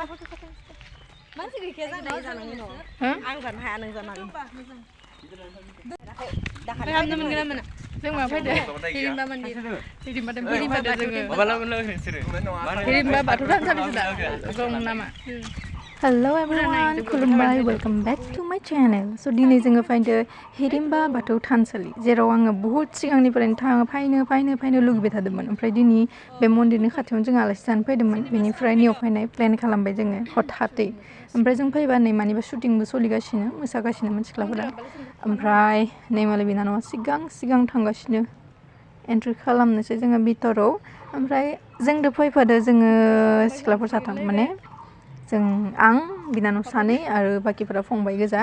मानसि गैखाया जानाय जानांगौ न' आं जानो हाया नों जानांगौ खालामनो मोनगोन ना मोना जों मा फैदो हिरिम्बा मन्दिर हिरिम्बा बाथौ थानसालिसो दा दं नामा Hello everyone, खुलुमबाय, welcome back to my channel. So दिनै जोङो फैदो हिरिम्बा बाथौ थानसालि जेराव आङो बहुत सिगांनिफ्रायनो फैनो लुगैबाय थादोंमोन ओमफ्राय दिनै बे मन्दिरनि खाथियावनो जों आलासि जानो फैदोंमोन बेनिफ्राय नियाव फैनाय प्लेन खालामबाय जोङो हथातै ओमफ्राय जों फैबा नै मानिबा शुटिंबो सोलिगासिनो मोसागासिनोमोन सिख्लाफोरा ओमफ्राय नै मालाय बिनानावा सिगां थांगासिनो एन्ट्रि खालामनोसै जोङो भितराव ओमफ्राय जोंदो फैफादो जोङो सिख्लाफोर साथाम माने आं बिनानाव सानै आरो बाकिफोरा फंबाय गोजा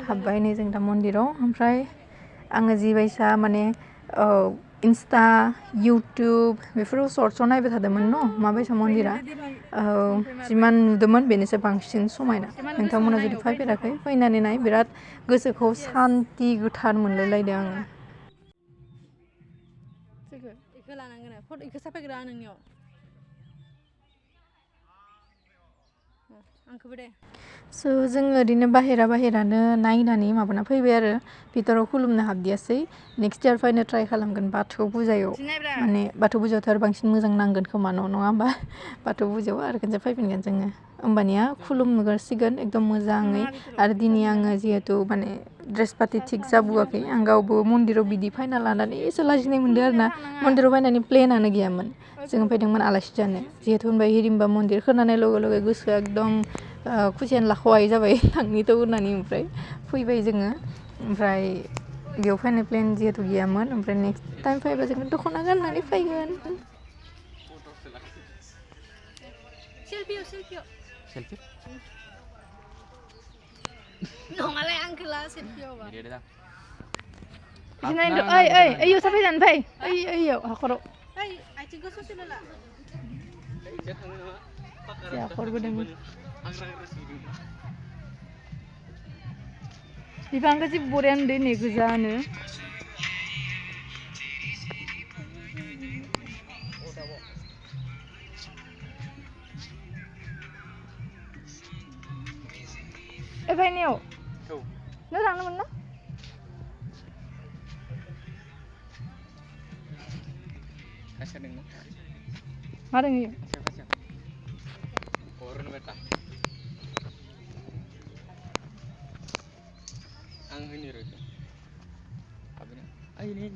हाबबाय नै जों दा मन्दिराव ओमफ्राय आङो जिबायसा माने इन्स्टा इउटुब बेफोराव सर्ट्सआव नायबाय थादोंमोन न' माबायसा मन्दिरा जिमान नुदोंमोन बेनिसाय बांसिन समायना नोंथांमोना जुदि फैफेराखै फैनानै नाय बिराद गोसोखौ सान्ति गोथार मोनलायलायदों आङो इखो लानांगोन इखो साफायग्रा नोंनियाव So जों ओरैनो बाहेरानो नायनानै माबाना फैबाय आरो भितराव खुलुमनो हाबदियासै नेक्स्ट इयार फैनो ट्राइ खालामगोन बाथौ फुजायाव माने बाथौ फुजायावथ' आरो बांसिन मोजां नांगोन खोमा नङा होमबा बाथौ फुजायाव आरो खनसे फैफिनगोन जोङो होमबानिया खुलुमगोरसिगोन एकदम मोजाङै आरो दिनै आङो जिहेतु माने ड्रेस पाति थिग जाबोआखै आं गावबो मन्दिराव बिदि फैना लानानै एसे लाजिनाय मोनदों आरो ना मन्दिराव फैनानै प्लेनानो गैयामोन जों फैदोंमोन आलासि जानो जिहेतु होनबाय हिरिम्बा मन्दिर खोनानाय लगे गोसोआ एकदम खुसियानो लाख'हायै जाबाय थांनिथ' होननानै ओमफ्राय फैबाय जोङो ओमफ्राय बेयाव फैनाय प्लेन जिहेतु गैयामोन ओमफ्राय नेक्स्ट टाइम फैबा जोङो दख'ना गाननानै फैगोन सेल्फि नङालाय आंखौ ला सेल्फियावबा जिनायदो ओइ साफाय जानो फै ओइयाव हाखराव आथिंखौ ससेल' ला हाखरबो दङ बिफांखौ जि बरिया नुदों नै गोजानो फैनायाव नों थांदोंमोन ना मा दङ इयो आं होनि र' हाबैना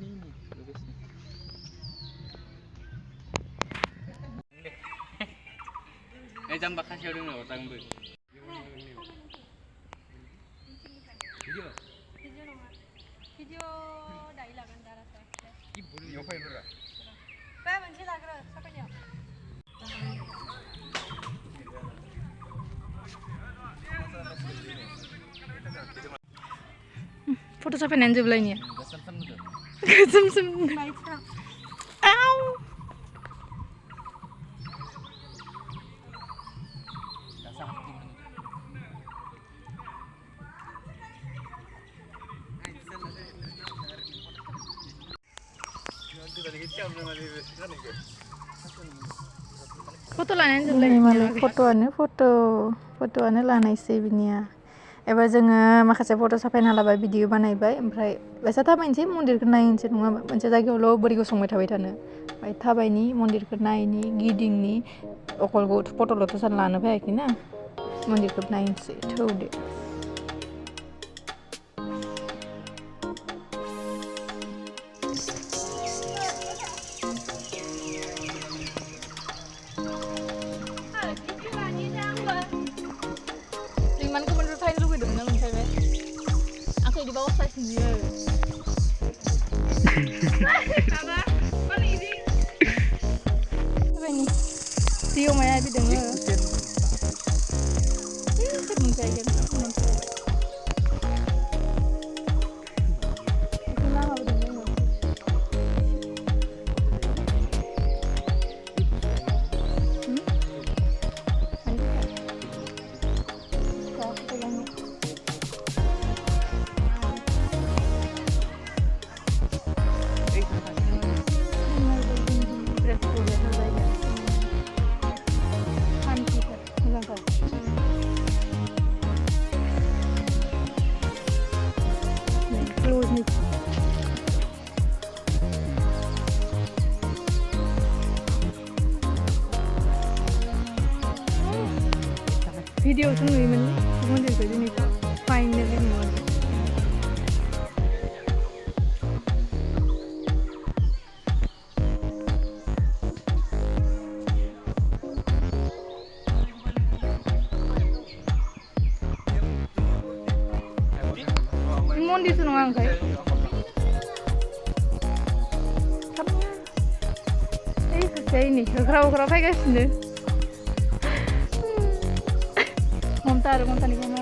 नै लोगोसे जाम्बा खासेयाव दङ दांबो भिडिअ दायो लागोन दा इयाव फैब्रा बे मोनसे लाग्रो साफायनायाव फट' साफायनानै जोबलायनिया गोसोम आव फट' लानानै जोबलायनिया फट'आनो लानायसै बिनिया एबार जोङो माखासे फट' साफायना लाबाय भिडिअ बानायबाय ओमफ्राय बायसा थाबायनोसै मन्दिरखौ नायनोसै नङाबा मोनसे जायगायावल' बोरै गसंबाय थाबाय थानो ओमफ्राय थाबायनि मन्दिरखौ नायनि गिदिंनि अकल फट'ल'थ' सान लानो फैयाखैना मन्दिरखौ नायनोसै थौदो Siêu mày ai biết đừng nữa. Thích mình chạy game. भिडिअआवसो नुयोमोन मन्दिरखौ दिनै फाइनेलि नुबाय मन्दिरसो नङा ओमफ्राय ini hokrau-hokrau faigasino montar ni kamu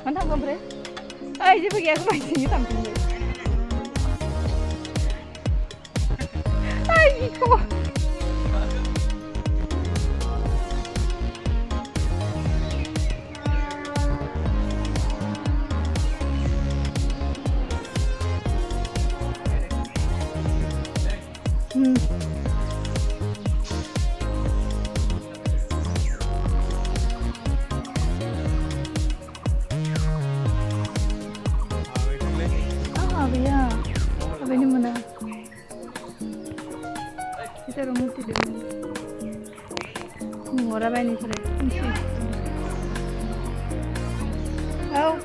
mantap kan bre ay je pergi aku main sini tampil ay kok Apa ini mana? Kita rumah tidur. Orang ini sore. Oh.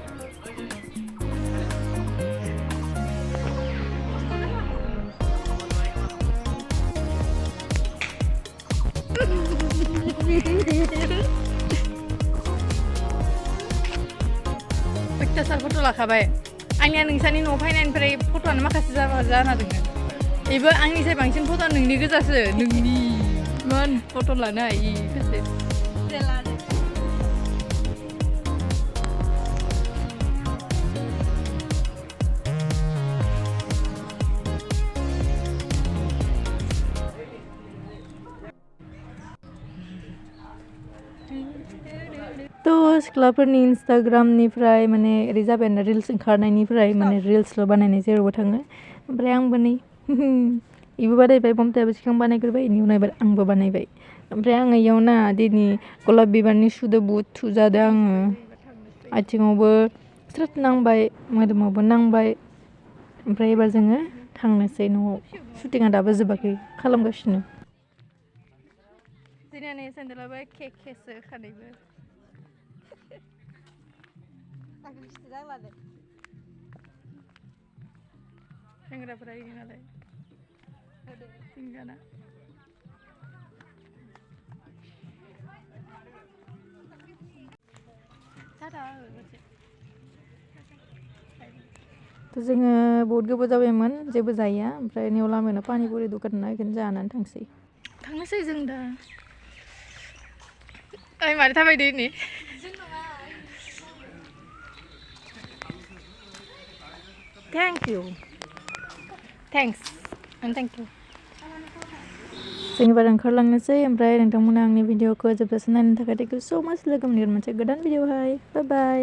Picture foto lah kabai. Angnya ningsaनि न'आव फैनायनिफ्राय फट'आनो माखासे जाना दङ बेबो आंनिसाय बांसिन फट' नोंनि गोजासो नोंनि मान फट' लानो हायो गोसो तो सिख्लाफोरनि इन्स्टाग्रामनिफ्राय माने ओरै जाबाय आरो रिल्स ओंखारनायनिफ्राय माने रिल्सल' बानायनाय जेरावबो थाङो ओमफ्राय आंबो नै इबो बानायबाय ममतायाबो सिगां बानायग्रोबाय इनि उनाव एबार आंबो बानायबाय ओमफ्राय आङो इयाव ना दिनै गलाब बिबारनि सुदो बुहुद थुजादों आङो आथिङावबो स्रोद नांबाय मोदोमावबो नांबाय ओमफ्राय एबार जोङो थांनोसै न'आव शुटिंआ दाबो जोबाखै खालामगासिनो जोंना नै सेन्देलाबो खेसो खानायबो Aku istirahat lah deh. सेंग्राफोरा इदि नालाय सिंगाना तो जोङो बहुत गोबाव जाबायमोन जेबो जाया ओमफ्राय नेव लामायावनो पानिपुरि दखान ना बेखौनो जानानै थांनोसै जों दा ओइ मारै थाबायदो इनि Thank you. Thanks. And thank you. जों एबार ओंखारलांनोसै ओमफ्राय नोंथांमोना आंनि भिडिअखौ जोबजासिम नायनो थाखाय थेंक इउ सो माच लोगो मोनगोन मोनसे गोदान भिडिअहाय बाय बाय